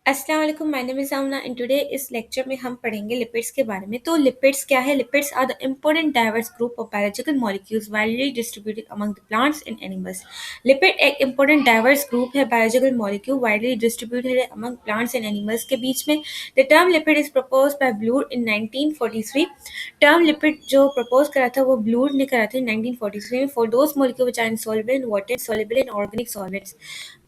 अस्सलाम वालेकुम, my name is Aamna and today इस लेक्चर में हम पढ़ेंगे लिपिड्स के बारे में। तो लिपिड्स क्या है? Lipids are the important diverse group of biological molecules widely distributed among the plants and animals. Lipid एक इम्पोर्टेंट डाइवर्स ग्रुप है biological molecule widely distributed among plants and animals के बीच में। The term lipid is propose by Bloor in 1943। Term lipid जो propose करा था वो Bloor ने करा था 1943 में। For those molecule which are insoluble in water, soluble in organic solvents,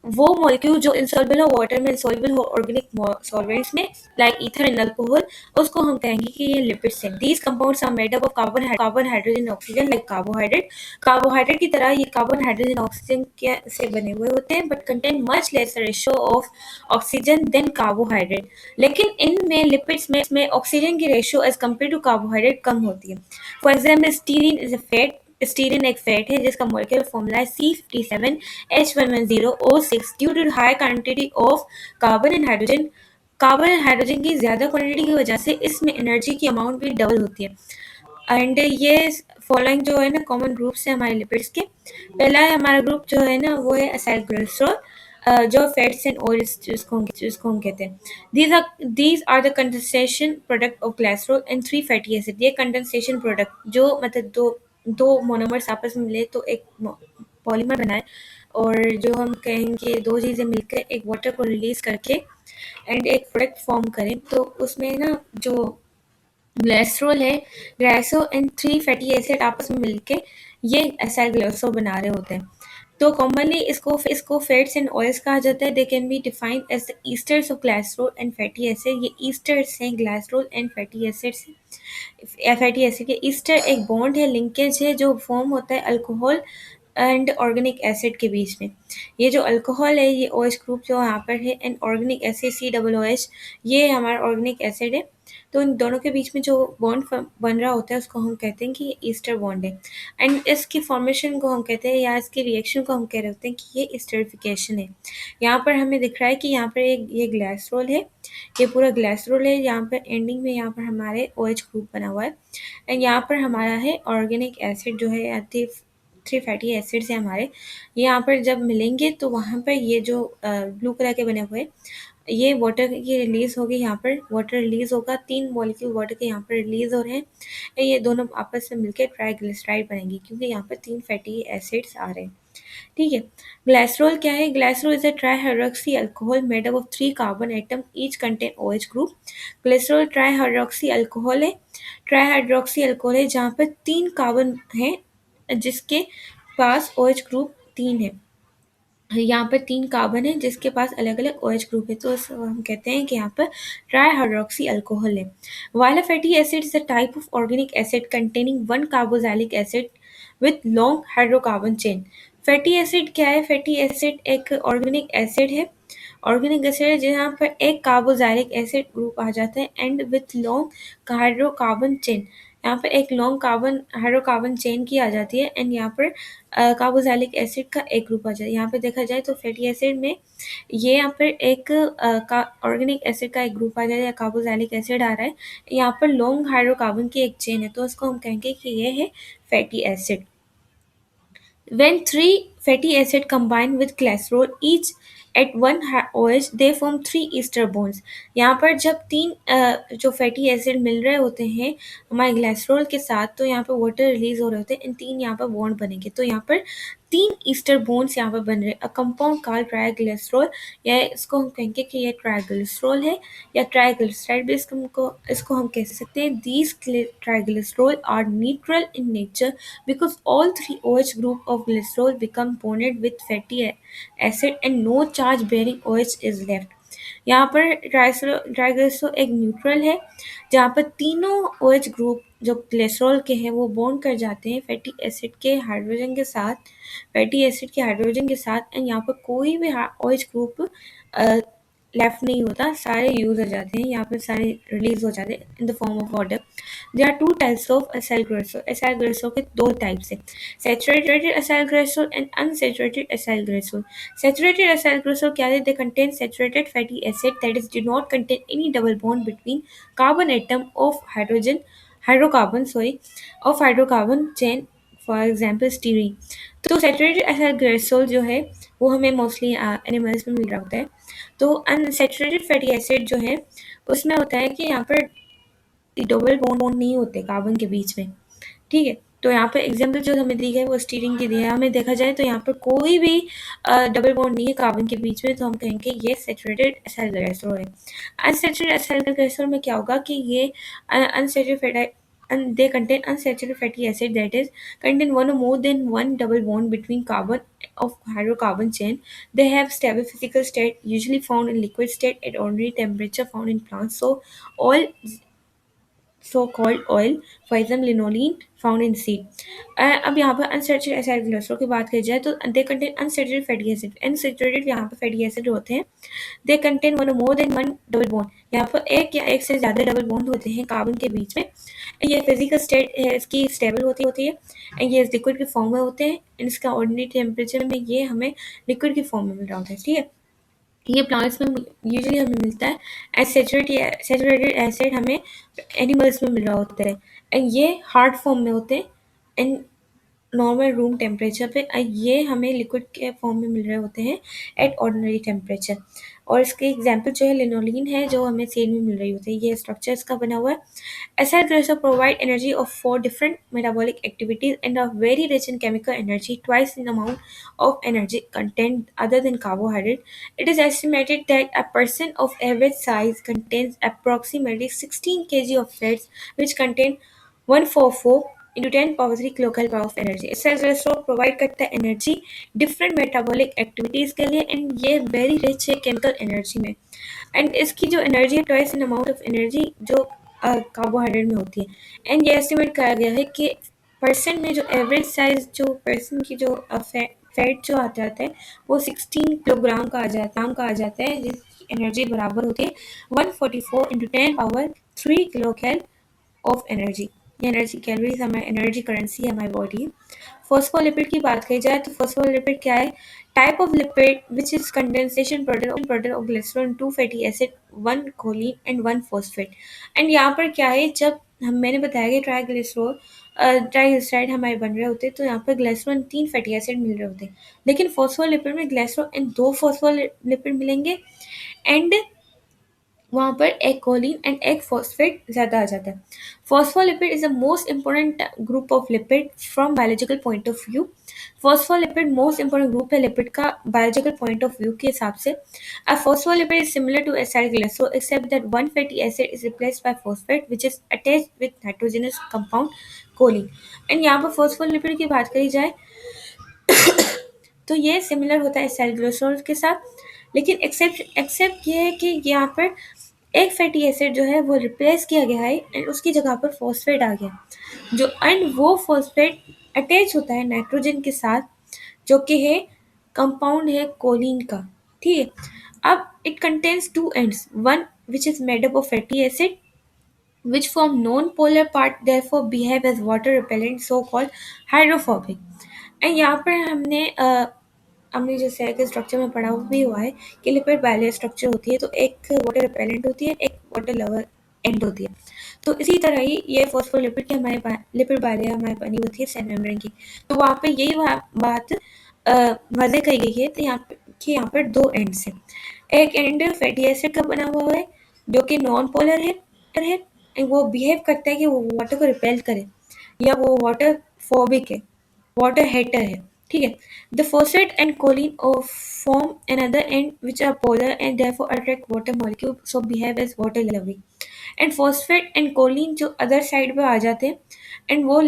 वो मॉलिक्यूल जो इंसॉल्युबल हो वाटर में, इंसॉल्युबल हो ऑर्गेनिक सॉल्वेंट्स में, लाइक ईथर एंड अल्कोहल, उसको हम कहेंगे कि ये लिपिड्स हैं। These compounds are made up of carbon hydrogen oxygen like carbohydrate. Carbohydrate की तरह ये कार्बन हाइड्रोजन ऑक्सीजन के से बने हुए होते हैं, but contain much less ratio of oxygen than carbohydrate. लेकिन इनमें लिपिड्स में ऑक्सीजन की ratio as compare to carbohydrate कम होती है। For example, stearin is a fat. Stearin एक फैट है जिसका मॉलिक्यूलर फॉर्मूला है C57H110O6 due to high quantity of carbon and hydrogen. Carbon and hydrogen की ज्यादा क्वांटिटी की वजह से इसमें एनर्जी की अमाउंट भी डबल होती है। एंड ये फॉलोइंग जो है ना कॉमन ग्रुप्स है हमारे लिपिड्स के। पहला है हमारा ग्रुप जो है ना वो है असाइल ग्लिसरॉल, जो फैट्स एंड ऑयल्स जिसको हम कहते हैं। These are the condensation product of glycerol and three fatty acid. ये कंडेंसेशन प्रोडक्ट जो मतलब दो दो मोनोमर्स आपस में मिले तो एक पॉलीमर बनाए, और जो हम कहेंगे दो चीज़ें मिलकर एक वाटर को रिलीज करके एंड एक प्रोडक्ट फॉर्म करें, तो उसमें ना जो ग्लिसरॉल है, ग्लाइसो एंड थ्री फैटी एसिड आपस में मिलके ये एसाइल ग्लाइसो बना रहे होते हैं। तो कॉमनली इसको फैट्स एंड ऑयल्स कहा जाता है। They can be defined as the esters of glycerol and fatty acid. ये ईस्टर्स हैं glycerol and fatty acids. Fatty acid के ईस्टर एक बॉन्ड है, लिंकेज है जो फॉर्म होता है अल्कोहल एंड ऑर्गेनिक एसिड के बीच में। ये जो अल्कोहल है ये OH ग्रुप जो यहाँ पर है, एंड ऑर्गेनिक एसिड COOH, ये हमारा ऑर्गेनिक एसिड है। तो इन दोनों के बीच में जो बॉन्ड बन रहा होता है उसको हम कहते हैं कि ये ईस्टर बॉन्ड है, एंड इसकी फॉर्मेशन को हम कहते हैं या इसकी रिएक्शन को हम कह रहे होते हैं कि ये स्टेरिफिकेशन है। यहाँ पर हमें दिख रहा है कि यहाँ पर एक ये ग्लाइसरॉल है, ये पूरा ग्लाइसरॉल है। यहाँ पर एंडिंग में यहाँ पर हमारे OH ग्रुप बना हुआ है, एंड यहाँ पर हमारा है ऑर्गेनिक एसिड जो है या थ्री फैटी एसिड्स हैं हमारे। यहाँ पर जब मिलेंगे तो वहाँ पर ये जो ब्लू कलर के बने हुए ये वाटर की रिलीज होगी। यहाँ पर वाटर रिलीज होगा, 3 मॉलिक्यूल वाटर के यहाँ पर रिलीज हो रहे हैं। ये दोनों आपस में मिलकर ट्राइग्लिसराइड बनेंगी क्योंकि यहाँ पर 3 फैटी एसिड्स आ रहे हैं। ठीक है। ग्लाइसरॉल क्या है? Glycerol is a trihydroxy alcohol made up of 3 carbon atom each contain OH group. Glycerol trihydroxy alcohol है। ट्राईहाइड्रोक्सी अल्कोहल है जहाँ पर 3 कार्बन है जिसके पास OH ग्रुप 3 है। यहाँ पर 3 कार्बन है जिसके पास अलग अलग OH ग्रुप है, तो हम कहते हैं कि यहाँ पर ट्राईहाइड्रोक्सी अल्कोहल है। While fatty acid is a type of organic acid containing 1 carboxylic acid with long hydrocarbon chain. Fatty acid क्या है? फैटी एसिड एक ऑर्गेनिक एसिड है। ऑर्गेनिक एसिड जहाँ पर एक कार्बोक्सिलिक एसिड ग्रुप आ जाता है and with long hydrocarbon chain. यहाँ पर एक लॉन्ग कार्बन हाइड्रोकार्बन चेन की आ जाती है, एंड यहाँ पर कार्बोक्सिलिक एसिड का एक ग्रुप आ जाता है। यहाँ पे देखा जाए तो फैटी एसिड में ये यहाँ पर एक ऑर्गेनिक एसिड का एक ग्रुप आ जाता है या कार्बोक्सिलिक एसिड आ रहा है। यहाँ पर लॉन्ग हाइड्रोकार्बन की एक चेन है, तो उसको हम कहेंगे कि ये है fatty acid. When three fatty acids combine with glycerol each at one OH, they form 3 ester bonds. यहाँ पर जब 3 जो फैटी एसिड मिल रहे होते हैं हमारे ग्लाइसरॉल के साथ, तो यहाँ पर वाटर रिलीज हो रहे होते हैं, इन 3 यहाँ पर बॉन्ड बनेंगे, तो यहाँ पर 3 ईस्टर बॉन्ड्स यहाँ पर बन रहे हैं। अ कंपाउंड कॉल्ड ट्राइग्लिसरॉल, या इसको हम कहेंगे कि ये ट्राइग्लिसरॉल है या ट्राइग्लिसराइड भी इसको हम कह सकते हैं। These triglycerol are neutral in nature because all 3 OH group of glycerol become bonded with fatty acid and no charge bearing OH is left. यहाँ पर ट्राइग्लिसरॉल एक न्यूट्रल है जहाँ पर तीनों OH ग्रुप जो ग्लिसरॉल के हैं वो बॉन्ड कर जाते हैं फैटी एसिड के हाइड्रोजन के साथ, एंड यहाँ पर कोई भी OH ग्रुप लेफ्ट नहीं होता, सारे यूज हो जाते हैं, यहाँ पर सारे रिलीज हो जाते हैं in the form of water. There are 2 types of acyl glycerol. Acyl glycerol के 2 टाइप्स हैं, saturated acyl glycerol and unsaturated acyl glycerol. Saturated acyl glycerol क्या है? They contain saturated fatty acid that is do not contain any double bond between carbon atom of hydrocarbon chain, for example stearin. तो saturated acyl glycerol जो है वो हमें mostly animals में मिल रहा होता है। तो अनसैचुरेटेड फैटी एसिड जो है उसमें होता है कि यहाँ पर डबल बॉन्ड नहीं होते कार्बन के बीच में, ठीक है। तो यहाँ पे एग्जाम्पल जो हमें दी गई वो स्टीरिन की दी है। हमें देखा जाए तो यहाँ पर कोई भी डबल बॉन्ड नहीं है कार्बन के बीच में, तो हम कहेंगे ये सैचुरेटेड एसाइल ग्लाइसरॉल है। अनसैचुरेटेड एसाइल ग्लाइसरॉल में क्या होगा कि ये unsaturated and they contain unsaturated fatty acid, that is contain one or more than one double bond between carbon of hydrocarbon chain. They have stable physical state, usually found in liquid state at ordinary temperature, found in plants. So all so-called oil, for example linolein found in seed. अब यहाँ पर unsaturated acyl glycerol की बात की जाए तो they contain unsaturated fatty acid. Unsaturated यहाँ पर फैटी एसिड होते हैं, they contain one more than one double bond, यहाँ पर एक या एक से ज़्यादा डबल बॉन्ड होते हैं कार्बन के बीच में। ये फिजिकल स्टेट है इसकी स्टेबल होती है एंड ये लिक्विड के फॉर्म में होते हैं एंड इसका ऑर्डिनरी टेम्परेचर में ये हमें लिक्विड के फॉर्म में मिल रहा होता है, ठीक है। ये प्लांट्स में यूजुअली हमें मिलता है एंड सैचुरेटेड एसिड हमें एनिमल्स में मिल रहा होता है एंड ये हार्ड फॉर्म में होते हैं एंड नॉर्मल रूम टेम्परेचर पे ये हमें लिक्विड के फॉर्म में मिल रहे होते हैं एट ऑर्डिनरी टेम्परेचर। और इसके एग्जांपल जो है लिनोलिन है जो हमें सेल में मिल रही होती है। ये स्ट्रक्चर इसका बना हुआ है। Acyl glycerol provide energy of 4 different metabolic activities and are very rich in chemical energy, twice in amount of energy content other than carbohydrate. It is estimated that a person of average size contains approximately 16 kg of fats, which contain 144 into 10 power 3 kilocal power of energy. इससे glycerol provide करता है energy different metabolic activities के लिए and ये very rich है chemical energy में and इसकी जो एनर्जी है twice in amount of energy जो कार्बोहाइड्रेट में होती है। एंड ये एस्टिमेट करा गया है कि पर्सन में जो एवरेज साइज जो पर्सन की जो फैट जो आ जाता है वो 16 किलोग्राम का आ जाता है जिसकी एनर्जी बराबर होती है 144 into 10 power 3 kilo of energy. ये एनर्जी कैलोरीज हमारी एनर्जी करेंसी है हमारी बॉडी। फॉस्फोलिपिड की बात की जाए तो फॉस्फोलिपिड क्या है? Type of lipid which is condensation product of glycerol, two fatty acid, one choline and one phosphate. And यहाँ पर क्या है, जब मैंने बताया कि ट्राइग्लिसरॉल ट्राइग्लिसराइड हमारे बन रहे होते हैं तो यहाँ पर ग्लिसरॉल 3 फैटी एसिड मिल रहे होते हैं, लेकिन फॉस्फोलिपिड में ग्लिसरॉल एंड 2 फॉस्फोलिपिड मिलेंगे एंड वहाँ पर एक कोलिन एंड एक फॉस्फेट ज़्यादा आ जाता है। Phospholipid is the most important group of lipid from biological point of view. Phospholipid most important group है लिपिड का बायोलॉजिकल पॉइंट ऑफ व्यू के हिसाब से। A phospholipid is similar to acyl glycerol except that one fatty acid is replaced by phosphate which is attached with nitrogenous compound choline. And यहाँ पर phospholipid की बात करी जाए तो ये सिमिलर होता है एसाइल ग्लिसरॉल के साथ, लेकिन एक्सेप्ट ये है कि यहाँ पर एक फैटी एसिड जो है वो रिप्लेस किया गया है एंड उसकी जगह पर फॉस्फेट आ गया जो एंड वो फॉस्फेट अटैच होता है नाइट्रोजन के साथ जो कि है कंपाउंड है कोलिन का, ठीक है। अब it contains two ends, one which is made up of fatty acid which form non-polar part therefore behave as water repellent so called hydrophobic। And यहाँ पर हमने जैसे कि स्ट्रक्चर में पढ़ा भी हुआ है कि लिपिड बाइलेयर स्ट्रक्चर होती है, तो एक वाटर रिपेलेंट होती है, एक वाटर लवर एंड होती है। तो इसी तरह ही ये फॉस्फोलिपिड की हमारे लिपिड बाइलेयर हमारे बनी होती है सेल मेम्ब्रेन की। तो वहाँ पे यही बात वाज़ेह कही गई है तो यहाँ पर 2 एंड्स हैं। एक एंड फैटी एसिड का बना हुआ है जो कि नॉन पोलर है वो बिहेव करता है कि वो वाटर को रिपेल करे या वो वाटर फोबिक है, वाटर हेटर है, ठीक है। The phosphate and choline form another end which are polar and therefore attract water molecule so behave as water loving। And phosphate and choline जो अदर साइड पे आ जाते हैं एंड वो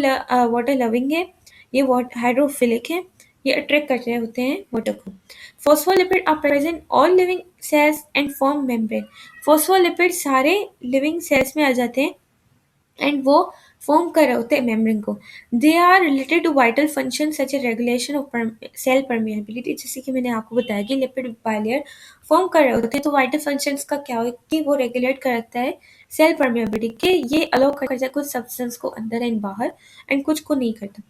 वाटर लविंग है, ये हाइड्रोफिलिक है, ये अट्रैक्ट कर रहे होते हैं वाटर को। Phospholipid are present all living cells and form membrane. Phospholipid सारे लिविंग सेल्स में आ जाते हैं एंड वो फॉर्म कर रहे होते हैं मेम्ब्रेन को। They are related to vital function such a regulation of cell permeability. जैसे कि मैंने आपको बताया कि लिपिड बाइलेयर फॉर्म कर रहे होते हैं तो वाइटल फंक्शंस का क्या हो कि वो रेगुलेट करता है सेल परमिएबिलिटी के, ये अलाउ करता है कुछ सब्सटेंस को अंदर एंड बाहर एंड कुछ को नहीं करता।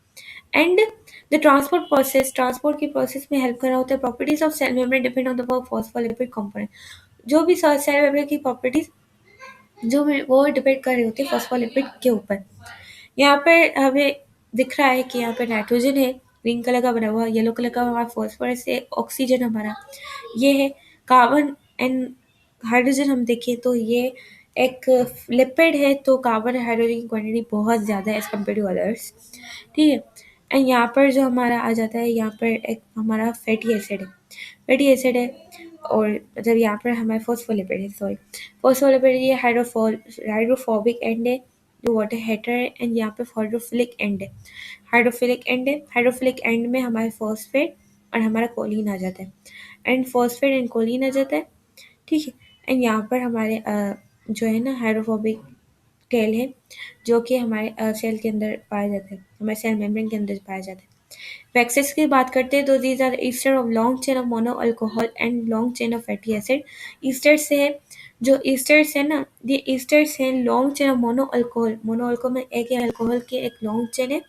एंड द ट्रांसपोर्ट की प्रोसेस में हेल्प कर रहा होता है। Properties of cell membrane depend on the phospholipid component. जो भी सेल मेम्ब्रेन की प्रॉपर्टीज जो वो डिपेंड कर रही होती है फॉस्फोलिपिड के ऊपर। यहाँ पर हमें दिख रहा है कि यहाँ पर नाइट्रोजन है ग्रीन कलर का बना हुआ, येलो कलर का हमारा फॉस्फोरस है, ऑक्सीजन हमारा ये है। कार्बन एंड हाइड्रोजन हम देखें तो ये एक लिपिड है, तो कार्बन हाइड्रोजन की क्वांटिटी बहुत ज़्यादा है एज कम्पेयर टू अदर्स, ठीक है। एंड यहाँ पर जो हमारा आ जाता है, यहाँ पर एक हमारा फैटी एसिड है, फैटी एसिड है। और मतलब यहाँ पर हमारे फॉस्फोलिपिड है, सॉरी फॉस्फोलिपिड, ये हाइड्रोफोबिक एंड है जो वाटर हेटर है। एंड यहाँ पे हाइड्रोफिलिक एंड है, हाइड्रोफिलिक एंड में हमारे फॉस्फेट और हमारा कोलिन आ जाता है, एंड फॉस्फेट एंड कोलिन आ जाता है, ठीक है। एंड यहाँ पर हमारे जो है ना हाइड्रोफोबिक टेल है, जो कि हमारे सेल के अंदर पाया जाता है, हमारे सेल मेम्ब्रेन के अंदर पाया जाता है। वैक्सेस की बात करते हैं तो these are ester of long chain of mono alcohol and long chain of fatty acid. Esters है, जो ईस्टर्स है ना, ये ईस्टर्स हैं long chain of mono alcohol में एक है अल्कोहल की एक लॉन्ग चेन है,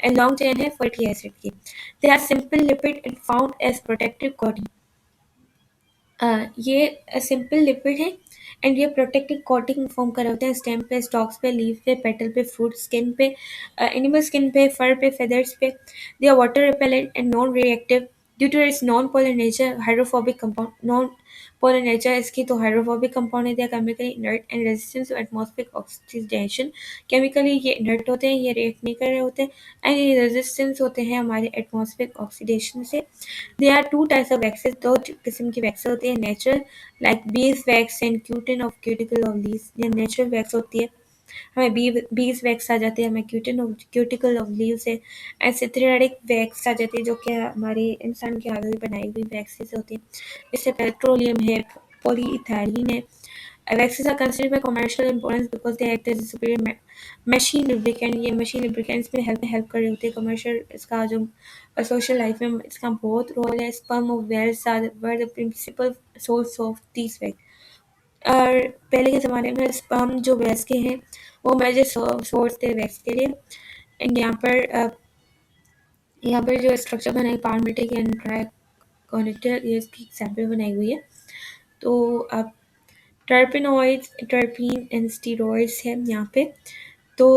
एंड लॉन्ग चेन है फैटी एसिड की। They are simple lipid and found as protective coating. ये सिंपल लिपिड है एंड ये प्रोटेक्टिव कोटिंग फॉर्म कर होते हैं स्टेम पे, स्टॉक्स पे, लीफ पे, पेटल पे, फ्रूट स्किन पे, एनिमल स्किन पे, फर पे, फेदर्स पे। They are water repellent and non reactive due to its non polar nature, hydrophobic compound, non polar nature इसकी तो हाइड्रोफोबिक कंपाउंड है। They are chemically inert and resistance to atmospheric oxidation, chemically ये inert होते हैं, ये react नहीं कर रहे होते हैं, एंड ये रेजिस्टेंस होते हैं हमारे एटमॉस्फेरिक ऑक्सीडेशन से। There are two types of waxes, दो किस्म की वैक्स होती है, natural like bees wax and cutin of cuticle of leaves, ये नेचुरल वैक्स होती है। हमें बीज वैक्स आ जाती है, हमें क्यूटिकल ऑफ लीव्स है। एंड सिंथेटिक वैक्स आ जाती है जो कि हमारे इंसान के आगे बनाई हुई वैक्सेस होती है, जैसे पेट्रोलियम है, पॉलीइथाइलिन है। Waxes are considered by commercial importance because they act as a superior machine lubricant। ये machine lubricants में हेल्प कर रहे होते हैं। कमर्शियल इसका जो सोशल लाइफ में इसका बहुत रोल है। Sperm of whales are were the principal source of this wax. और पहले के ज़माने में स्पर्म जो वेल्स के हैं वो मेजर सोर्स थे वैक्स के लिए। एंड यहाँ पर जो स्ट्रक्चर बनाई पारमेटिक एंड ट्राई कनेक्टर, ये इसकी एग्जाम्पल बनाई हुई है। तो अब टर्पिनॉइड्स, टर्पीन एंड स्टीरॉइड्स है यहाँ पे। तो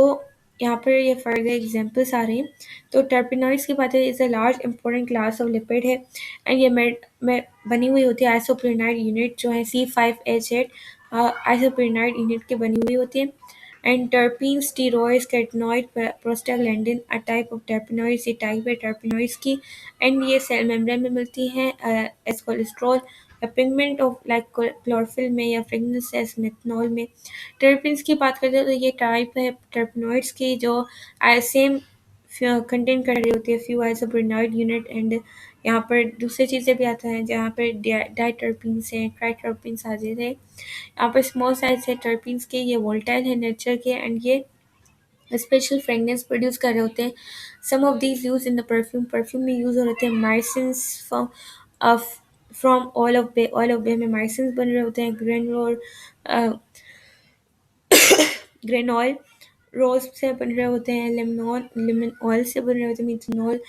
यहाँ पर ये फर्दर एग्जांपल्स आ रहे हैं। तो टर्पिनॉइड्स की बात है, is a large important class of lipid है एंड ये मेड में बनी हुई होती है आइसोप्रीनाइड यूनिट जो है C5H8 आइसोप्रीनाइड यूनिट की बनी हुई होती है। And terpene, steroids, carotenoid, prostaglandin a type of terpenoids, ये टाइप है टर्पिनॉइड्स की। एंड ये सेल मेम्ब्रेन में मिलती हैं as cholesterol, pigment of like chlorophyll में या फ्रेगनेंस एज मेथनॉल में। टर्पिन्स की बात करते हैं तो ये टाइप है टर्पिनॉइड्स की जो सेम कंटेन कर रही होती है फ्यू आइसोप्रीनाइड यूनिट। एंड यहाँ पर दूसरी चीज़ें भी आता है जहाँ पर डाइटर्पिन्स हैं, ट्राइटर्पिन्स आ जाते हैं। यहाँ पर स्मॉल साइज है टर्पिन्स के, ये वोल्टाइल है नेचर के एंड ये स्पेशल फ्रेगनेंस प्रोड्यूस कर रहे होते हैं। Some of these use in the perfume, perfume में यूज हो रहे हैं। Myrcenes from oil of bay में माइसिन्स बन रहे होते हैं। ग्रेनॉल रोज से बन रहे होते हैं। लेमन ऑयल से बन रहे होते हैं। मिथेनॉल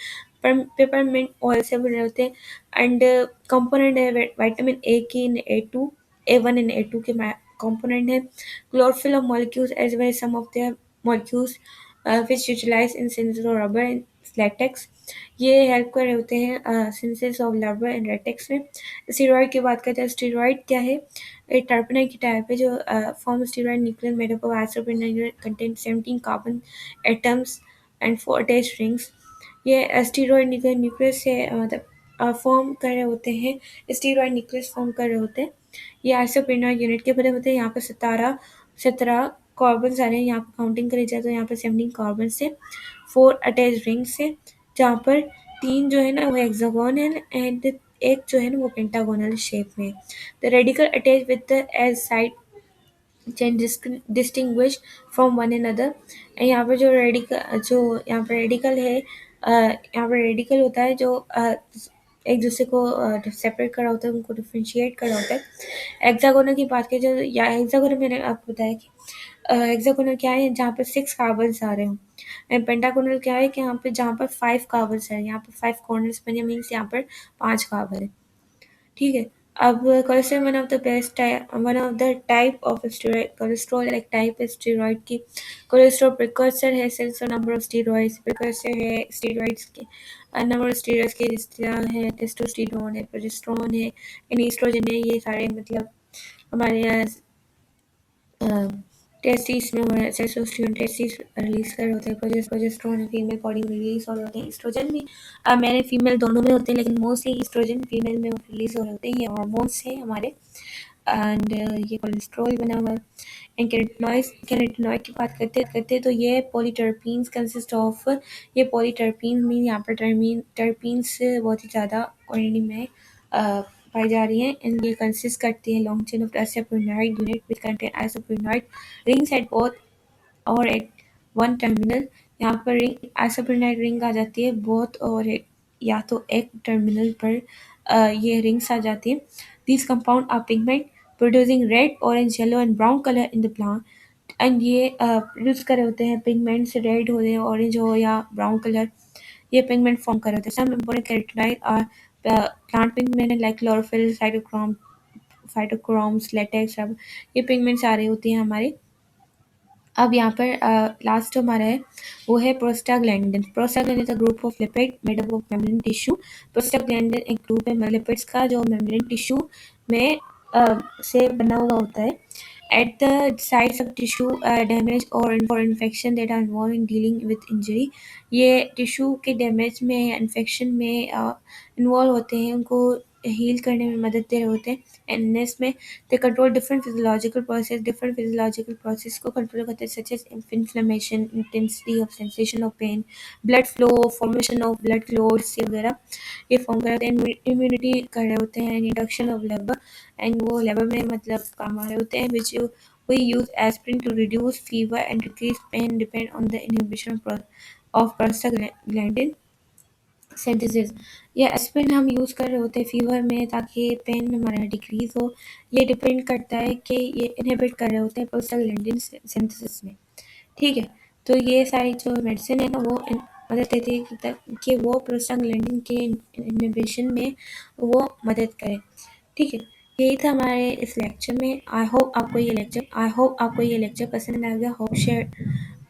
पेपरमिंट ऑयल से बन रहे होते हैं। एंड कंपोनेंट है विटामिन ए की A1 एंड A2 के कंपोनेंट है। Chlorophyll of molecules as well some of their molecules which utilize in synthesis of rubber and latex, ये हेल्प कर रहे होते हैं synthesis of rubber and latex में। स्टीरॉइड की बात करते हैं, स्टीरॉइड क्या है, एक टर्पनाइड की टाइप है जो form steroid nuclear made up of isopropanol contain 17 carbon atoms and 4 attached rings. ये स्टीरॉइड न्यूक्लियस से मतलब फॉर्म कर रहे होते हैं, स्टीरॉइड न्यूक्लियस फॉर्म कर रहे होते हैं। ये आइसोप्रोपेनॉल यूनिट के बने होते हैं। यहाँ पर 17 कार्बन आ रहे हैं। यहाँ पर काउंटिंग करी जाए तो यहाँ पर 17 कार्बन से 4 अटैच रिंग्स से, जहाँ पर 3 जो है ना वो हेक्सागोनल एंड एक जो है ना वो पेंटागोनल शेप में। The radical attach with the edge side chain distinguish from one another. यहाँ पर जो यहाँ पर रेडिकल है, यहाँ पर रेडिकल होता है जो एक दूसरे को सेपरेट कर रहा होता है, उनको डिफ्रेंशिएट कर रहा होता है। हेक्सागोनल की बात करें जो या हेक्सागोनल मैंने आपको बताया कि हेक्सागोनल क्या है जहाँ पर 6 कार्बन्स आ रहे हों। एंड पेंटागोनल क्या है कि यहाँ पे जहाँ पर 5 कार्बन्स हैं, यहाँ पर 5 कॉर्नर्स बने मीन्स यहाँ पर 5 कार्बन है, ठीक है। अब cholesterol one of the type of steroid, cholesterol एक टाइप है स्टेरॉइड की। कोलेस्ट्रॉल प्रिकर्सर है, since number of steroids precursor है स्टेरॉइड्स के, नंबर ऑफ स्टेरॉइड्स के जिस तरह है टेस्टोस्टेरोन है, प्रोजेस्टेरोन है, एस्ट्रोजन है, ये सारे मतलब हमारे यहाँ टेस्टिस में टेस्टोस्टेरोन टेस्टिस रिलीज कर होते हैं, प्रोजेस्टेरोन फीमेल बॉडी में रिलीज हो रहे होते हैं, एस्ट्रोजन भी मेल एंड फीमेल दोनों में होते हैं, लेकिन मोस्टली एस्ट्रोजन फीमेल में रिलीज हो रहे होते हैं। ये हार्मोन्स हैं हमारे। एंड ये कोलेस्ट्रॉल बना हुआ है। एंड कैरोटीनॉइड की बात करते तो ये पॉलीटर्पीन्स कंसिस्ट ऑफ, ये पॉलीटर्पीन मीन यहाँ पर टर्पीन्स बहुत ही ज़्यादा क्वांटिटी में पाई जा रही हैं, एंड ये कंसिस्ट करती है long chain of isoprenoid unit which contain isoprenoid rings at both और एट वन टर्मिनल। यहाँ पर रिंग आइसोप्रोनाइड रिंग आ जाती है बोथ और या तो एक टर्मिनल पर ये रिंग्स आ जाती है। These compound are pigment producing red orange yellow and brown colour in the plant. And ये प्रोड्यूस करे होते हैं पिगमेंट्स, रेड हो या ऑरेंज हो या ब्राउन कलर, ये पिगमेंट फॉर्म कर होते हैं। Some important characterize are plant pigment like chlorophyll, phytochromes, latex, सब ये पिगमेंट्स आ रही होती हैं हमारे। अब यहाँ पर लास्ट हमारा है वो है prostaglandin. Prostaglandin is a group of lipid made up of membrane tissue. Prostaglandin एक ग्रुप है लिपिड्स का जो मेम्ब्रेन टिश्यू में से बना हुआ होता है। At the sites of tissue damage or for infection that are involved in dealing with injury, ये टिश्यू के डैमेज में या इन्फेक्शन में इन्वॉल्व होते हैं, उनको हील करने में मदद दे रहे होते हैं। एंड इसमें they control different physiological process को कंट्रोल करते हैं, such as inflammation, intensity of sensation of pain, blood flow, formation of blood clots वगैरह ये फॉर्म कर रहे होते हैं। इम्यूनिटी कर रहे होते हैं, इंडक्शन ऑफ लेबर, एंड वो लेबर में मतलब काम आ रहे होते हैं। विच we use aspirin to reduce fever and decrease pain depend on the inhibition of prostaglandin synthesis. ये एस्पिरिन हम यूज़ कर रहे होते हैं फीवर में ताकि पेन हमारा डिक्रीज हो। ये डिपेंड करता है कि ये इनहिबिट कर रहे होते हैं प्रोस्टाग्लैंडिन सिंथेसिस में। ठीक है, तो ये सारी जो मेडिसिन है ना वो मदद देती है कि वो प्रोस्टाग्लैंडिन के इनहिबिशन में वो मदद करे। ठीक है, यही था हमारे इस लेक्चर में। आई होप आपको ये लेक्चर पसंद आ गया।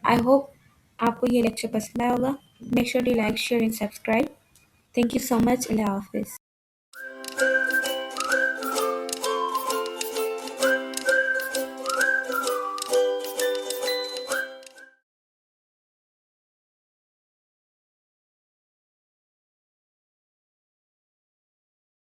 आई होप आपको ये लेक्चर पसंद आया होगा। Make sure to like share and subscribe. Thank you so much. Allah Hafiz.